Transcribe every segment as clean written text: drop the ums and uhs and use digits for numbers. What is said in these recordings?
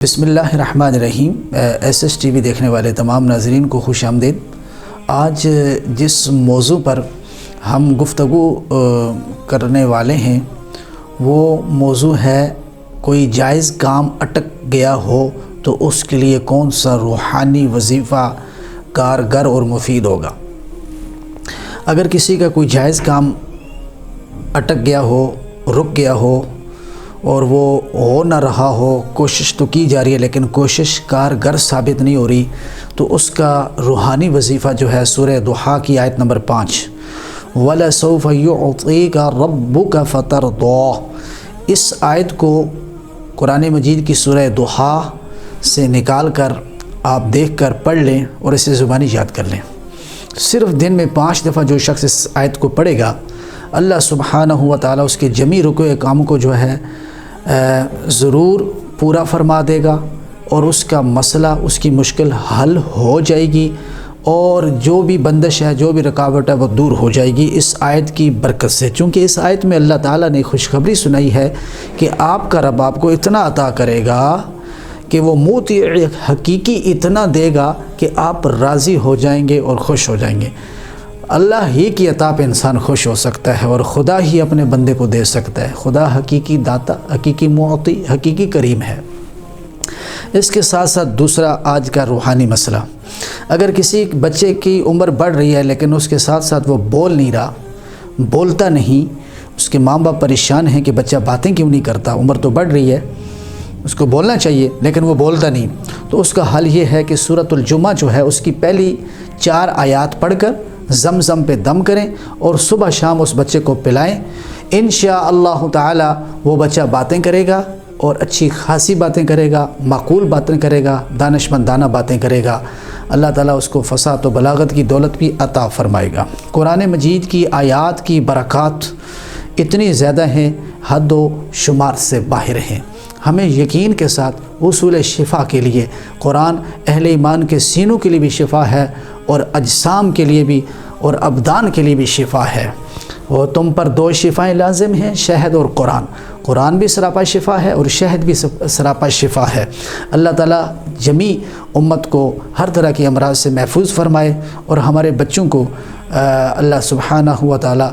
بسم اللہ الرحمن الرحیم۔ ایس ایس ٹی وی دیکھنے والے تمام ناظرین کو خوش آمدید۔ آج جس موضوع پر ہم گفتگو کرنے والے ہیں وہ موضوع ہے کوئی جائز کام اٹک گیا ہو تو اس کے لیے کون سا روحانی وظیفہ کارگر اور مفید ہوگا۔ اگر کسی کا کوئی جائز کام اٹک گیا ہو، رک گیا ہو اور وہ ہو نہ رہا ہو، کوشش تو کی جا رہی ہے لیکن کوشش کارگر ثابت نہیں ہو رہی، تو اس کا روحانی وظیفہ جو ہے سورہ ضحیٰ کی آیت نمبر 5 وَلَسَوْفَ يُعْطِيكَ رَبُّكَ فَتَرْضَىٰ، اس آیت کو قرآن مجید کی سورہ ضحیٰ سے نکال کر آپ دیکھ کر پڑھ لیں اور اسے زبانی یاد کر لیں۔ صرف دن میں 5 دفعہ جو شخص اس آیت کو پڑھے گا، اللہ سبحانہ و تعالیٰ اس کے جمیع رکوع کاموں کو جو ہے ضرور پورا فرما دے گا اور اس کا مسئلہ، اس کی مشکل حل ہو جائے گی اور جو بھی بندش ہے، جو بھی رکاوٹ ہے وہ دور ہو جائے گی اس آیت کی برکت سے۔ چونکہ اس آیت میں اللہ تعالیٰ نے خوشخبری سنائی ہے کہ آپ کا رب آپ کو اتنا عطا کرے گا کہ وہ موتی حقیقی اتنا دے گا کہ آپ راضی ہو جائیں گے اور خوش ہو جائیں گے۔ اللہ ہی کی عطا پہ انسان خوش ہو سکتا ہے اور خدا ہی اپنے بندے کو دے سکتا ہے۔ خدا حقیقی داتا، حقیقی معطی، حقیقی کریم ہے۔ اس کے ساتھ ساتھ دوسرا آج کا روحانی مسئلہ، اگر کسی بچے کی عمر بڑھ رہی ہے لیکن اس کے ساتھ ساتھ وہ بول نہیں رہا، بولتا نہیں، اس کے ماں باپ پریشان ہیں کہ بچہ باتیں کیوں نہیں کرتا، عمر تو بڑھ رہی ہے، اس کو بولنا چاہیے لیکن وہ بولتا نہیں، تو اس کا حل یہ ہے کہ سورۃ الجمعہ جو ہے اس کی پہلی 4 آیات پڑھ کر زمزم پہ دم کریں اور صبح شام اس بچے کو پلائیں۔ انشاءاللہ تعالی وہ بچہ باتیں کرے گا اور اچھی خاصی باتیں کرے گا، معقول باتیں کرے گا، دانشمندانہ باتیں کرے گا۔ اللہ تعالیٰ اس کو فصاحت و بلاغت کی دولت بھی عطا فرمائے گا۔ قرآن مجید کی آیات کی برکات اتنی زیادہ ہیں، حد و شمار سے باہر ہیں۔ ہمیں یقین کے ساتھ حصول شفا کے لیے قرآن اہل ایمان کے سینوں کے لیے بھی شفا ہے اور اجسام کے لیے بھی اور ابدان کے لیے بھی شفا ہے۔ اور تم پر 2 شفائیں لازم ہیں، شہد اور قرآن۔ قرآن بھی سراپا شفا ہے اور شہد بھی سراپا شفا ہے۔ اللہ تعالیٰ جمیع امت کو ہر طرح کی امراض سے محفوظ فرمائے اور ہمارے بچوں کو اللہ سبحانہ و تعالیٰ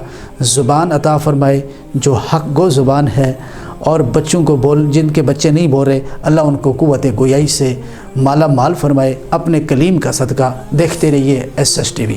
زبان عطا فرمائے جو حق گو زبان ہے، اور بچوں کو جن کے بچے نہیں بول رہے، اللہ ان کو قوت گویائی سے مالا مال فرمائے۔ اپنے کلیم کا صدقہ دیکھتے رہیے ایس ایس ٹی وی۔